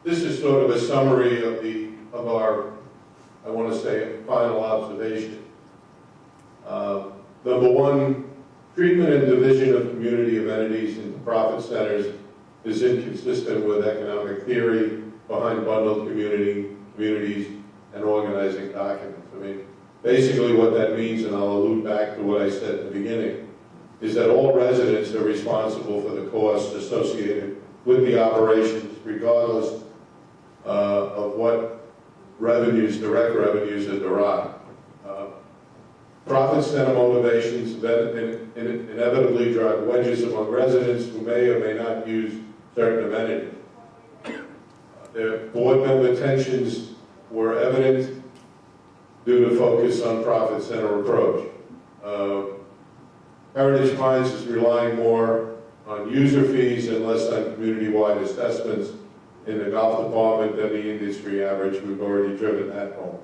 This is sort of a summary of our, I want to say, final observation. Number one, treatment and division of community amenities into profit centers is inconsistent with economic theory behind bundled communities and organizing documents. I mean, basically what that means, and I'll allude back to what I said at the beginning, is that all residents are responsible for the costs associated with the operations, regardless of what revenues, direct revenues, are derived. Profit center motivations inevitably drive wedges among residents who may or may not use certain amenities. The board member tensions were evident due to focus on profit center approach. Heritage Pines is relying more on user fees and less on community-wide assessments in the golf department than the industry average. We've already driven that home.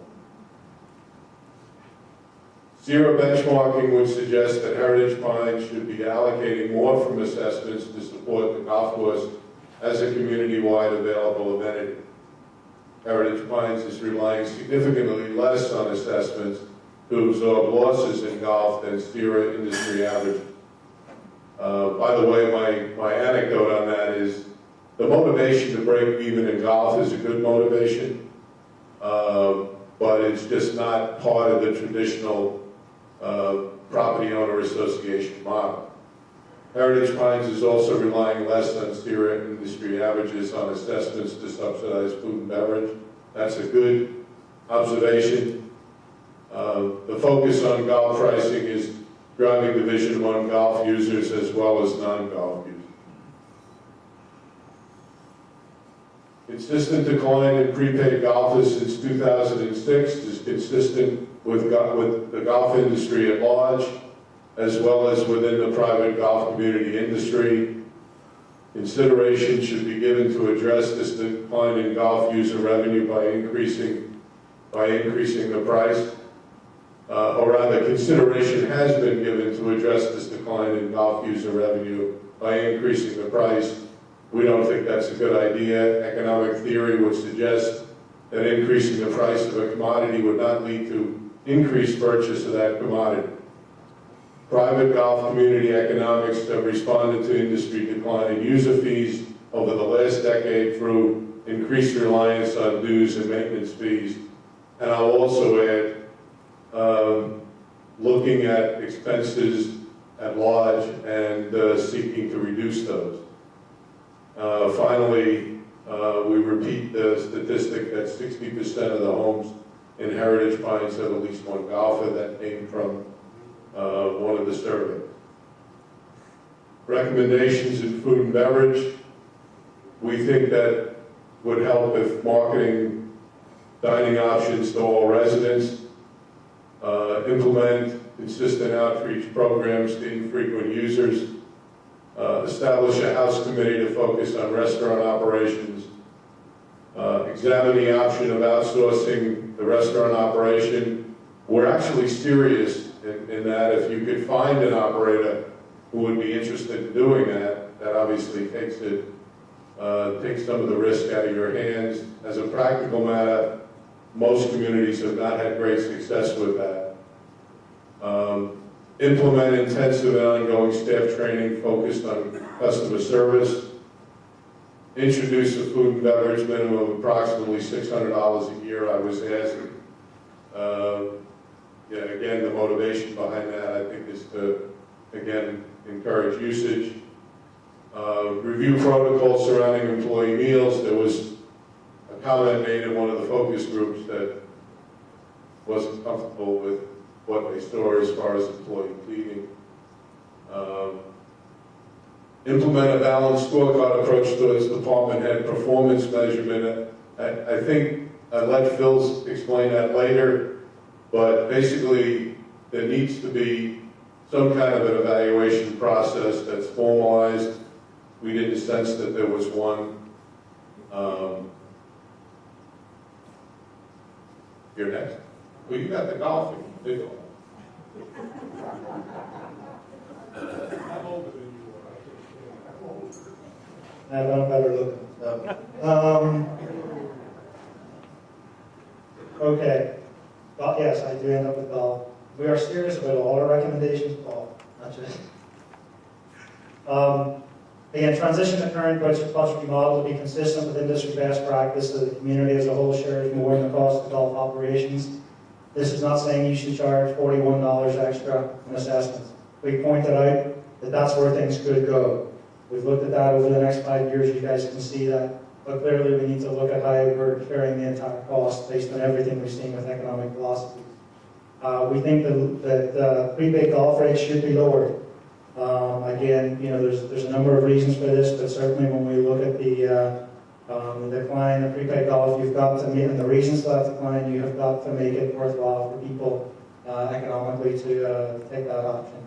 Zero benchmarking would suggest that Heritage Pines should be allocating more from assessments to support the golf course as a community-wide available amenity. Heritage Pines is relying significantly less on assessments to absorb losses in golf than steer industry average. By the way, my anecdote on that is the motivation to break even in golf is a good motivation, but it's just not part of the traditional property owner association model. Heritage Pines is also relying less on steer industry averages on assessments to subsidize food and beverage. That's a good observation. The focus on golf pricing is driving division among golf users as well as non-golf users. Consistent decline in prepaid golfers since 2006 is consistent with the golf industry at large, as well as within the private golf community industry. Consideration should be given to address this decline in golf user revenue by increasing the price. Or rather, consideration has been given to address this decline in golf user revenue by increasing the price. We don't think that's a good idea. Economic theory would suggest that increasing the price of a commodity would not lead to increased purchase of that commodity. Private golf community economics have responded to industry decline in user fees over the last decade through increased reliance on dues and maintenance fees. And I'll also add, looking at expenses at large and seeking to reduce those. Finally, we repeat the statistic that 60% of the homes in Heritage Pines have at least one golfer. That came from one of the surveys. Recommendations in food and beverage. We think that would help if marketing dining options to all residents, implement consistent outreach programs to infrequent users, establish a house committee to focus on restaurant operations, examine the option of outsourcing the restaurant operation. We're actually serious in that if you could find an operator who would be interested in doing that, that obviously takes some of the risk out of your hands. As a practical matter, most communities have not had great success with that. Implement intensive and ongoing staff training focused on customer service. Introduce a food and beverage minimum of approximately $600 a year. I was asking. Again, the motivation behind that, I think, is to, again, encourage usage. Review protocols surrounding employee meals. There was a comment made in one of the focus groups that wasn't comfortable with what they saw as far as employee feeding. Implement a balanced scorecard approach towards department head performance measurement. I think I'll let Phil explain that later, but basically there needs to be some kind of an evaluation process that's formalized. We didn't sense that there was one. You're next. Well, you got the golfing. Big one. I'm older than you are. And I'm better looking. No. Okay. Well, yes, I do end up with golf. We are serious about all our recommendations, Paul, not just. Again, transition to current budget model to be consistent with industry best practice so the community as a whole shares more in the cost of golf operations. This is not saying you should charge $41 extra in assessments. We pointed out that that's where things could go. We've looked at that over the next 5 years, you guys can see that. But clearly we need to look at how we're carrying the entire cost based on everything we've seen with economic velocity. We think that prepaid golf rates should be lowered. Again, you know, there's a number of reasons for this, but certainly when we look at the decline of prepaid golf, you've got to meet, and the reasons for that decline, you have got to make it worthwhile for people economically to take that option.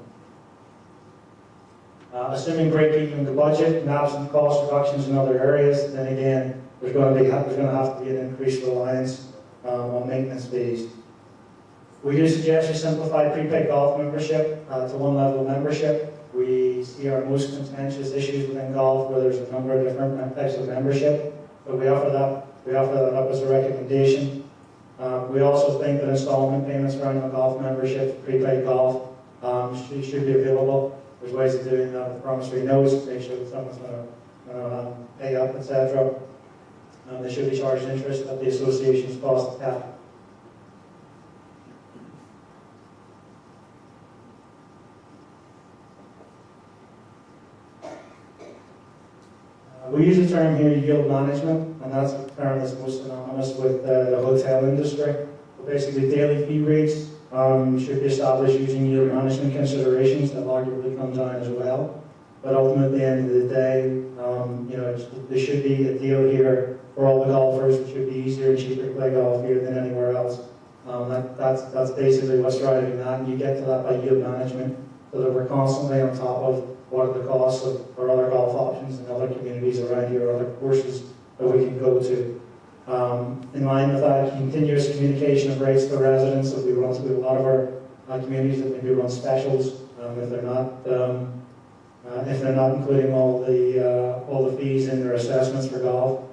Assuming break even the budget and absent cost reductions in other areas, then again, there's going to have to be an increased reliance on maintenance fees. We do suggest you simplify prepaid golf membership to one level of membership. We see our most contentious issues within golf where there's a number of different types of membership, but we offer that up as a recommendation. We also think that installment payments for annual golf memberships, prepaid golf, should be available. There's ways of doing that with promissory notes, make sure that someone's going to pay up, etc. They should be charged interest at the association's cost of capital. We use the term here yield management, and that's a term that's most synonymous with the hotel industry. But basically, daily fee rates should be established using yield management considerations that arguably come down as well. But ultimately, at the end of the day, you know, there should be a deal here for all the golfers. It should be easier and cheaper to play golf here than anywhere else. That's basically what's driving that, and you get to that by yield management, so that we're constantly on top of what are the costs of our other golf options in other communities around here, or other courses that we can go to. In line with that, continuous communication of rates to residents. So we run through a lot of our communities that maybe run specials if they're not including all the fees in their assessments for golf.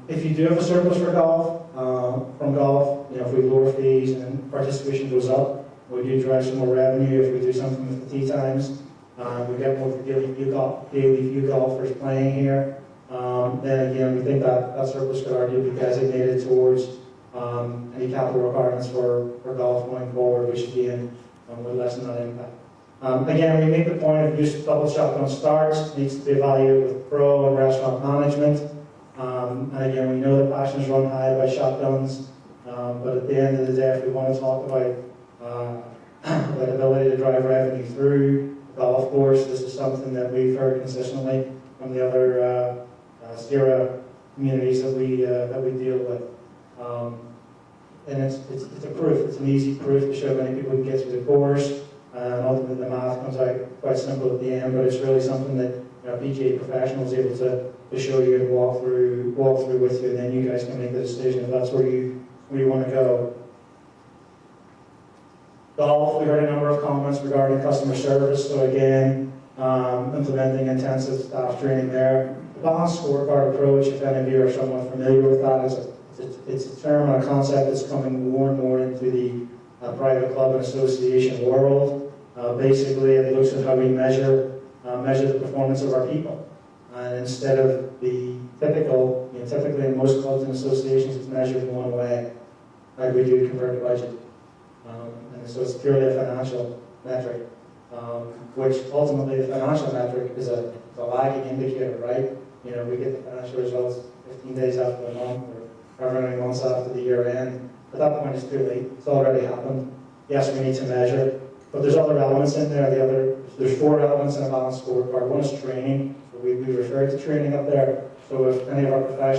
If you do have a surplus for golf from golf, you know, if we lower fees and participation goes up, we do drive some more revenue. If we do something with the tee times, we get more daily view golfers playing here. Then again, we think that surplus could arguably be designated towards any capital requirements for golf going forward, which again would lessen that impact. Again, we make the point of use of double shotgun starts needs to be evaluated with pro and restaurant management. And again, we know that passions run high by shotguns, but at the end of the day, if we want to talk about the ability to drive revenue through the golf course, this is something that we've heard consistently from the other Sierra communities that we deal with. And it's a proof, it's an easy proof to show many people can get through the course, and ultimately the math comes out quite simple at the end, but it's really something that, you know, a PGA professional is able to show you and walk through with you, and then you guys can make the decision if that's where you want to go. Golf, we heard a number of comments regarding customer service, so again, implementing intensive staff training there. The balanced scorecard approach, if any of you are somewhat familiar with that, it's a term and a concept that's coming more and more into the private club and association world. Basically, it looks at how we measure the performance of our people. And instead of the typical, you know, typically in most clubs and associations, it's measured in one way, like we do convert budget. And so it's purely a financial metric, which ultimately the financial metric is a lagging indicator, right? You know, we get the financial results 15 days after the month, or however many months after the year end. At that point, it's too late. It's already happened. Yes, we need to measure, but there's other elements in there. There's 4 elements in a balanced scorecard. One is training. So we refer to training up there. So if any of our professionals